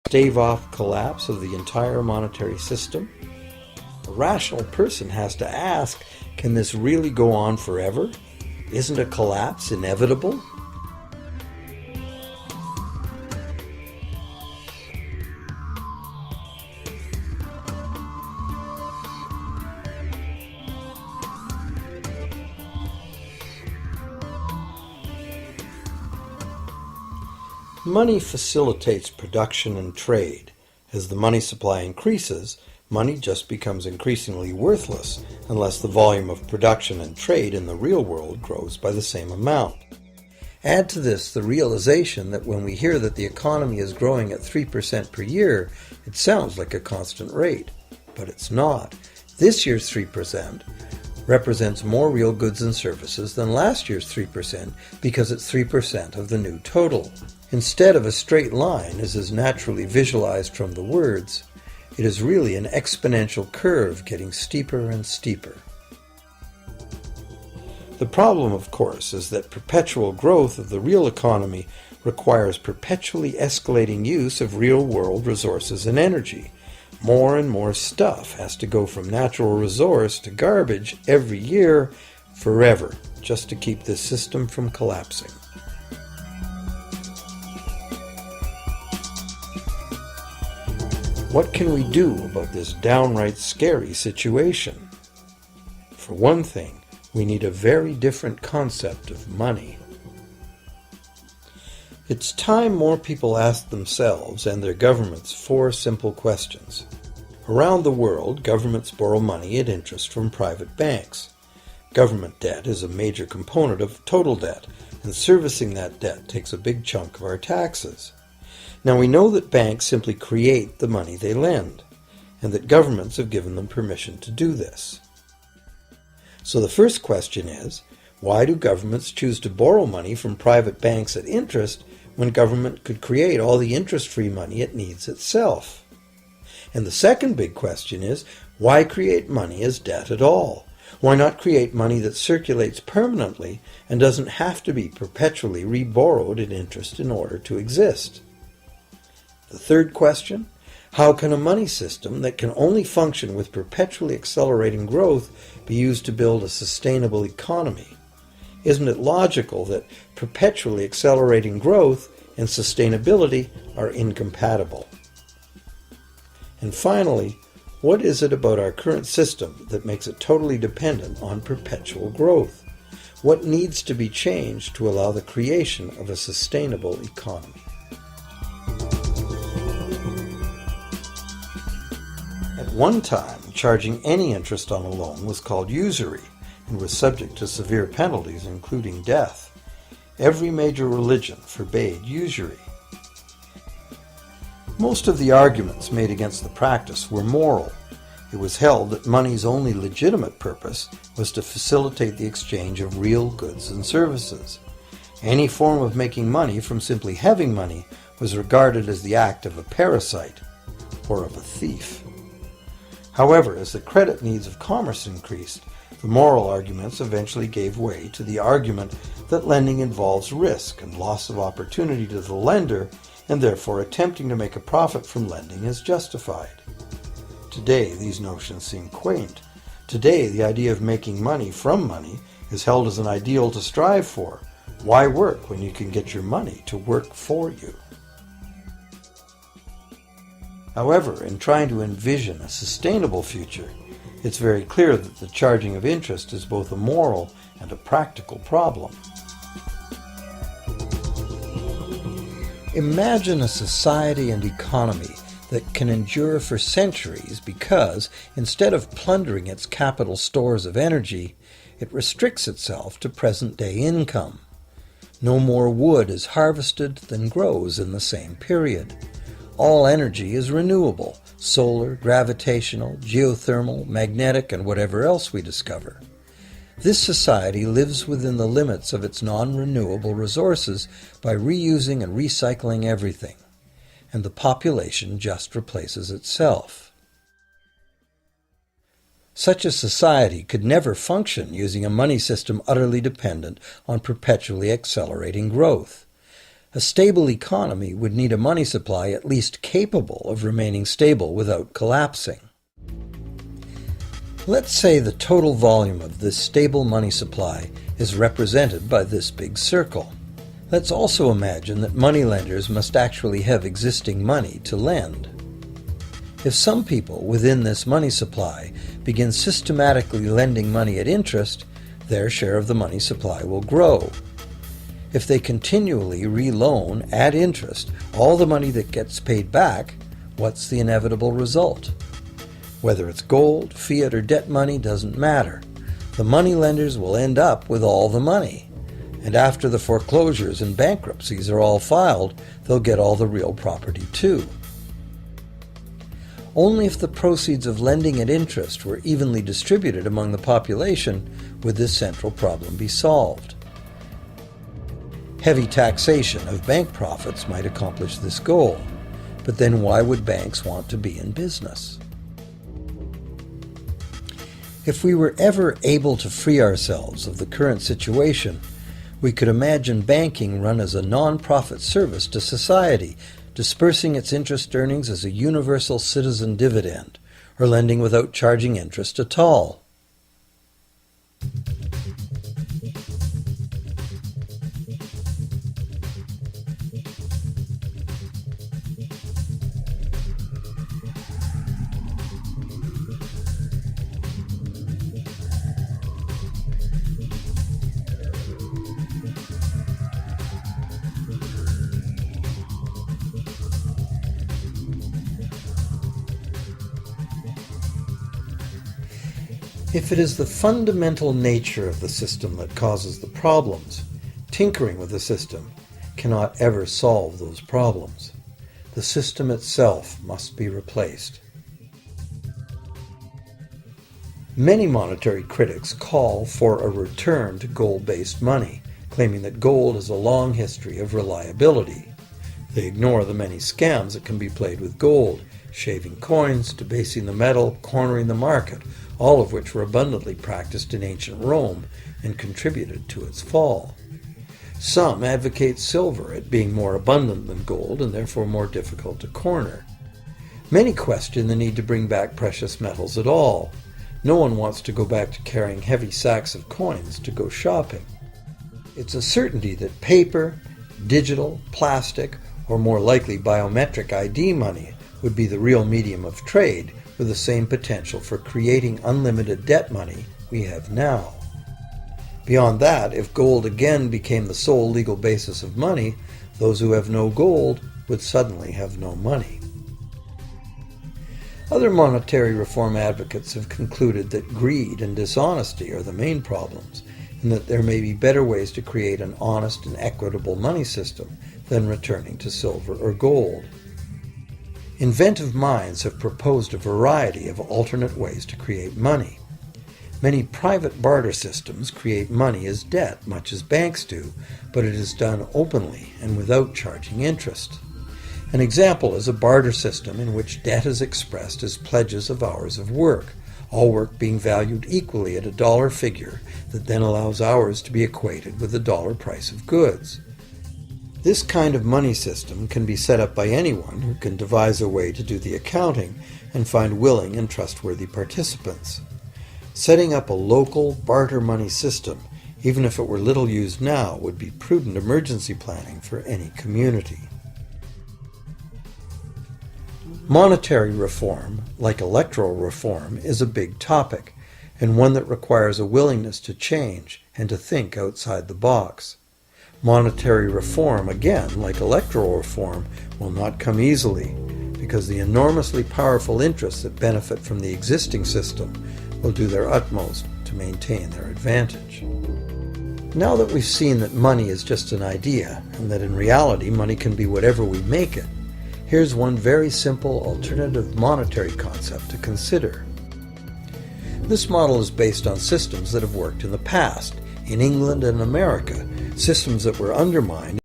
stave off collapse of the entire monetary system? A rational person has to ask, can this really go on forever? Isn't a collapse inevitable? Money facilitates production and trade. As the money supply increases, money just becomes increasingly worthless unless the volume of production and trade in the real world grows by the same amount. Add to this the realization that when we hear that the economy is growing at 3% per year, it sounds like a constant rate, but it's not. This year's 3% represents more real goods and services than last year's 3% because it's 3% of the new total. Instead of a straight line, as is naturally visualized from the words, it is really an exponential curve getting steeper and steeper. The problem, of course, is that perpetual growth of the real economy requires perpetually escalating use of real-world resources and energy. More and more stuff has to go from natural resource to garbage every year, forever, just to keep this system from collapsing. What can we do about this downright scary situation? For one thing, we need a very different concept of money. It's time more people asked themselves and their governments 4 simple questions. Around the world, governments borrow money at interest from private banks. Government debt is a major component of total debt, and servicing that debt takes a big chunk of our taxes. Now we know that banks simply create the money they lend, and that governments have given them permission to do this. So the first question is, why do governments choose to borrow money from private banks at interest when government could create all the interest-free money it needs itself? And the second big question is, why create money as debt at all? Why not create money that circulates permanently and doesn't have to be perpetually reborrowed at interest in order to exist? The third question, how can a money system that can only function with perpetually accelerating growth be used to build a sustainable economy? Isn't it logical that perpetually accelerating growth and sustainability are incompatible? And finally, what is it about our current system that makes it totally dependent on perpetual growth? What needs to be changed to allow the creation of a sustainable economy? At one time, charging any interest on a loan was called usury and was subject to severe penalties, including death. Every major religion forbade usury. Most of the arguments made against the practice were moral. It was held that money's only legitimate purpose was to facilitate the exchange of real goods and services. Any form of making money from simply having money was regarded as the act of a parasite or of a thief. However, as the credit needs of commerce increased, the moral arguments eventually gave way to the argument that lending involves risk and loss of opportunity to the lender, and therefore attempting to make a profit from lending is justified. Today, these notions seem quaint. Today, the idea of making money from money is held as an ideal to strive for. Why work when you can get your money to work for you? However, in trying to envision a sustainable future, it's very clear that the charging of interest is both a moral and a practical problem. Imagine a society and economy that can endure for centuries because, instead of plundering its capital stores of energy, it restricts itself to present-day income. No more wood is harvested than grows in the same period. All energy is renewable, solar, gravitational, geothermal, magnetic, and whatever else we discover. This society lives within the limits of its non-renewable resources by reusing and recycling everything, and the population just replaces itself. Such a society could never function using a money system utterly dependent on perpetually accelerating growth. A stable economy would need a money supply at least capable of remaining stable without collapsing. Let's say the total volume of this stable money supply is represented by this big circle. Let's also imagine that moneylenders must actually have existing money to lend. If some people within this money supply begin systematically lending money at interest, their share of the money supply will grow. If they continually reloan at interest all the money that gets paid back, what's the inevitable result? Whether it's gold, fiat, or debt money doesn't matter. The moneylenders will end up with all the money. And after the foreclosures and bankruptcies are all filed, they'll get all the real property too. Only if the proceeds of lending at interest were evenly distributed among the population would this central problem be solved. Heavy taxation of bank profits might accomplish this goal, but then why would banks want to be in business? If we were ever able to free ourselves of the current situation, we could imagine banking run as a non-profit service to society, dispersing its interest earnings as a universal citizen dividend, or lending without charging interest at all. If it is the fundamental nature of the system that causes the problems, tinkering with the system cannot ever solve those problems. The system itself must be replaced. Many monetary critics call for a return to gold-based money, claiming that gold has a long history of reliability. They ignore the many scams that can be played with gold, shaving coins, debasing the metal, cornering the market, all of which were abundantly practiced in ancient Rome and contributed to its fall. Some advocate silver, it being more abundant than gold and therefore more difficult to corner. Many question the need to bring back precious metals at all. No one wants to go back to carrying heavy sacks of coins to go shopping. It's a certainty that paper, digital, plastic, or more likely biometric ID money would be the real medium of trade, with the same potential for creating unlimited debt money we have now. Beyond that, if gold again became the sole legal basis of money, those who have no gold would suddenly have no money. Other monetary reform advocates have concluded that greed and dishonesty are the main problems, and that there may be better ways to create an honest and equitable money system than returning to silver or gold. Inventive minds have proposed a variety of alternate ways to create money. Many private barter systems create money as debt, much as banks do, but it is done openly and without charging interest. An example is a barter system in which debt is expressed as pledges of hours of work, all work being valued equally at a dollar figure that then allows hours to be equated with the dollar price of goods. This kind of money system can be set up by anyone who can devise a way to do the accounting and find willing and trustworthy participants. Setting up a local barter money system, even if it were little used now, would be prudent emergency planning for any community. Monetary reform, like electoral reform, is a big topic, and one that requires a willingness to change and to think outside the box. Monetary reform, again, like electoral reform, will not come easily, because the enormously powerful interests that benefit from the existing system will do their utmost to maintain their advantage. Now that we've seen that money is just an idea, and that in reality money can be whatever we make it, here's one very simple alternative monetary concept to consider. This model is based on systems that have worked in the past, in England and America, systems that were undermined